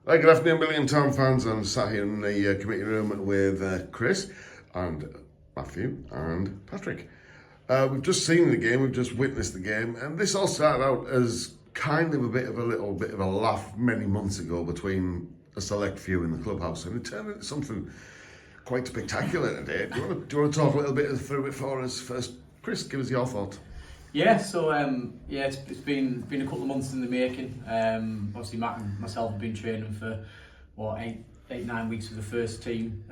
Hi, good afternoon, Billion Town fans. I'm sat here in the committee room with Kris and Matthew and Patrick. We've just seen the game, we've just witnessed the game, and this all started out as kind of a little bit of a laugh many months ago between a select few in the clubhouse, and it turned into something quite spectacular today. Do you want to talk a little bit through it for us first? Kris, give us your thoughts. It's been a couple of months in the making. Obviously, Matt and myself have been training for eight, 9 weeks with the first team,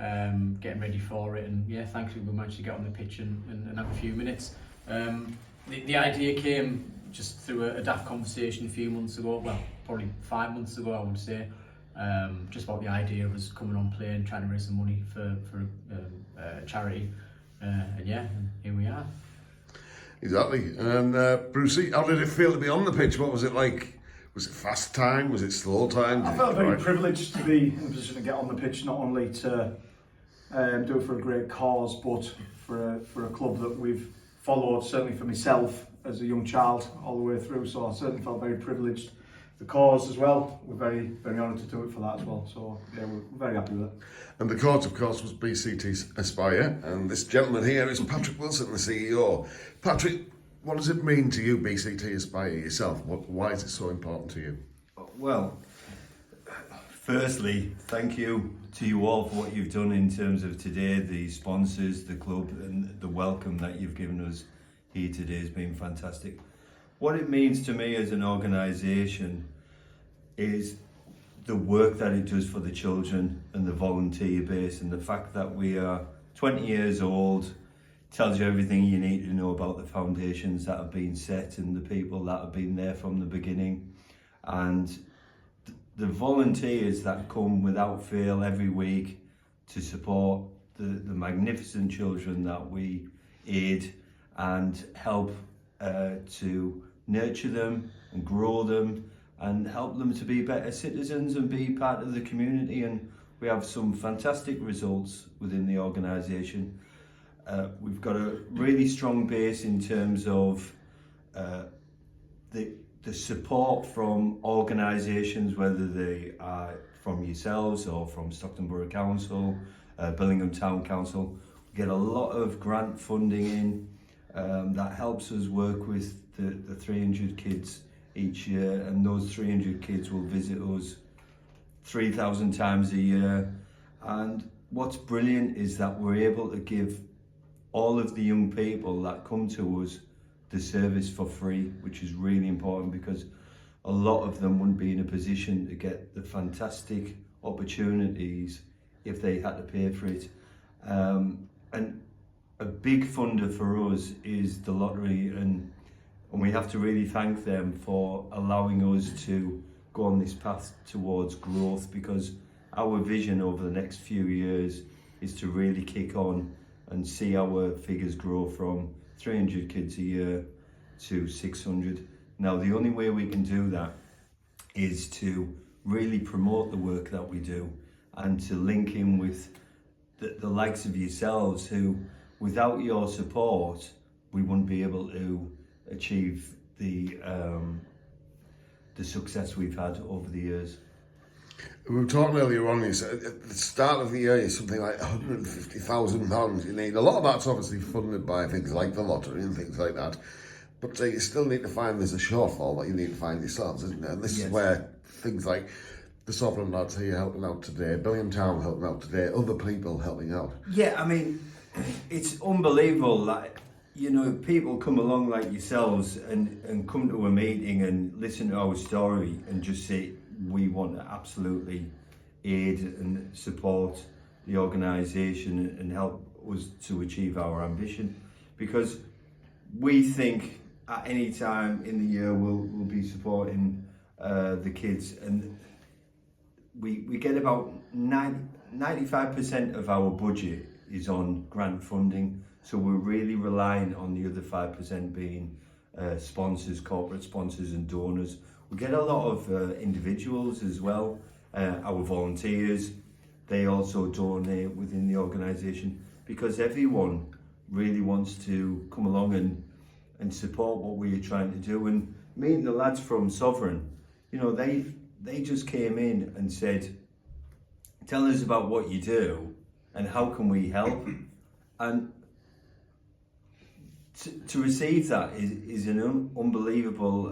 getting ready for it, and thankfully we managed to get on the pitch and have a few minutes. The idea came just through a daft conversation a few months ago, well, probably 5 months ago, I would say. Just about the idea of us coming on playing, trying to raise some money for charity, and here we are. Exactly. And Brucey, how did it feel to be on the pitch? What was it like? Was it fast time? Was it slow time? I felt very privileged to be in a position to get on the pitch, not only to do it for a great cause, but for a club that we've followed, certainly for myself as a young child, all the way through. So I certainly felt very privileged. The cause as well, we're very, very honoured to do it for that as well. So we're very happy with it. And the cause, of course, was BCT Aspire, and this gentleman here is Patrick Wilson, the CEO. Patrick, what does it mean to you, BCT Aspire, yourself? Why is it so important to you? Well, firstly, thank you to you all for what you've done in terms of today, the sponsors, the club, and the welcome that you've given us here today has been fantastic. What it means to me as an organisation is the work that it does for the children and the volunteer base, and the fact that we are 20 years old tells you everything you need to know about the foundations that have been set and the people that have been there from the beginning. And the volunteers that come without fail every week to support the magnificent children that we aid and help to nurture them and grow them and help them to be better citizens and be part of the community. And we have some fantastic results within the organisation. We've got a really strong base in terms of the support from organisations, whether they are from yourselves or from Stockton Borough Council, Billingham Town Council. We get a lot of grant funding in that helps us work with the 300 kids each year, and those 300 kids will visit us 3,000 times a year. And what's brilliant is that we're able to give all of the young people that come to us the service for free, which is really important because a lot of them wouldn't be in a position to get the fantastic opportunities if they had to pay for it. And a big funder for us is the lottery, and we have to really thank them for allowing us to go on this path towards growth, because our vision over the next few years is to really kick on and see our figures grow from 300 kids a year to 600. Now, the only way we can do that is to really promote the work that we do and to link in with the likes of yourselves, who, without your support, we wouldn't be able to achieve the success we've had over the years. We were talking earlier on, you said at the start of the year, it's something like £150,000 you need. A lot of that's obviously funded by things like the lottery and things like that. But you still need to find there's a shortfall that you need to find yourselves, isn't there? And this is where things like the Sovereign lads here helping out today, Billion Town helping out today, other people helping out. Yeah, I mean, it's unbelievable that, you know, people come along like yourselves and come to a meeting and listen to our story and just say, we want to absolutely aid and support the organisation and help us to achieve our ambition, because we think at any time in the year we'll be supporting the kids, and we get about 95% of our budget is on grant funding, so we're really relying on the other 5% being sponsors, corporate sponsors and donors. We get a lot of individuals as well, our volunteers. They also donate within the organisation, because everyone really wants to come along and support what we are trying to do. And meeting the lads from Sovereign, you know, they just came in and said, tell us about what you do and how can we help. And to receive that is an unbelievable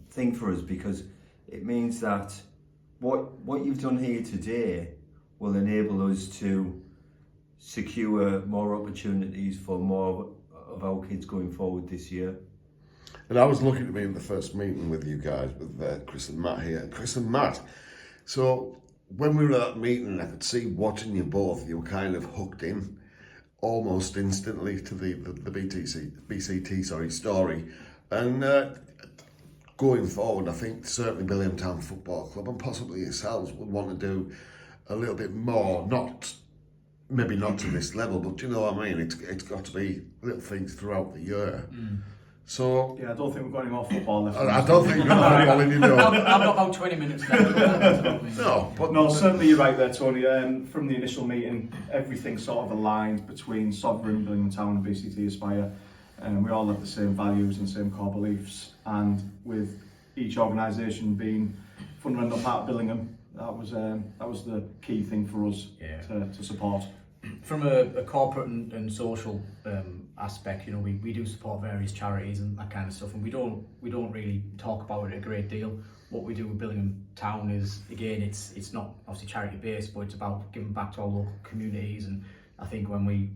thing for us, because it means that what you've done here today will enable us to secure more opportunities for more of our kids going forward this year. And I was lucky to be in the first meeting with you guys, with Kris and Matt here. Kris and Matt, so when we were at that meeting, I could see watching you both, you were kind of hooked in almost instantly to the BCT story. And going forward, I think certainly Billingham Town Football Club and possibly yourselves would want to do a little bit more, maybe not to this level, but do you know what I mean? It's got to be little things throughout the year. So Yeah, I don't think we've got any more football left. I don't think you've got football in you know. I've got about 20 minutes left. No, certainly you're right there, Tony. From the initial meeting, everything sort of aligned between Sovereign, Billingham Town and BCT Aspire. We all have the same values and same core beliefs, and with each organisation being a fundamental part of Billingham, that was the key thing for us to support. From a corporate and social aspect, you know, we do support various charities and that kind of stuff, and we don't really talk about it a great deal. What we do with Billingham Town is, again, it's not obviously charity based, but it's about giving back to our local communities. And I think when we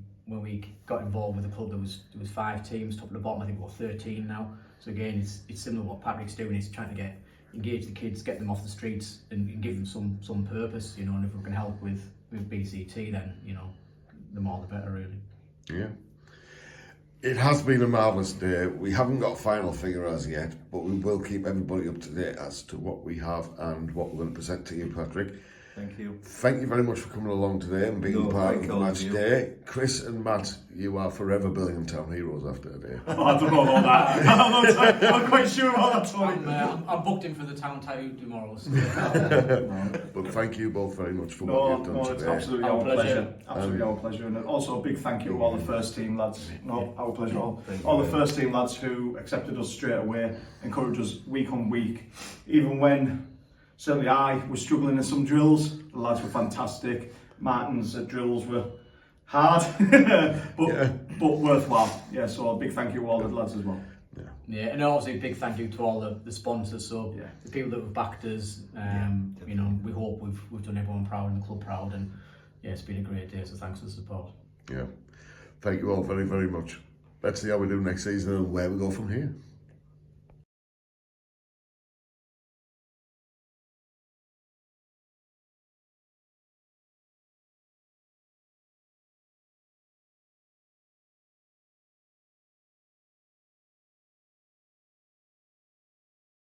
got involved with the club, there was 5 teams, top to the bottom. I think we've got 13 now. So again, it's similar to what Patrick's doing. He's trying to engage the kids, get them off the streets, and give them some purpose, you know. And if we can help with BCT, then, you know, the more the better, really. Yeah. It has been a marvellous day. We haven't got a final figure as yet, but we will keep everybody up to date as to what we have and what we're going to present to you, Patrick. Thank you. Thank you very much for coming along today and being part of the match day. Kris and Matt, you are forever Billingham Town heroes after today. I don't know about that. I'm not quite sure about that, Tony. I'm booked in for the town title tomorrow. So. But thank you both very much for what you've done today. It's absolutely our pleasure. Absolutely our pleasure. And also a big thank you to all the first team lads. Our pleasure. All the first team lads who accepted us straight away, encouraged us week on week, even when certainly I was struggling in some drills. The lads were fantastic. Martin's drills were hard, but worthwhile. Yeah, so a big thank you to all the lads as well. Yeah, and obviously a big thank you to all the sponsors. So the people that have backed us. You know, we hope we've done everyone proud and the club proud. And yeah, it's been a great day. So thanks for the support. Yeah, thank you all very, very much. Let's see how we do next season and where we go from here.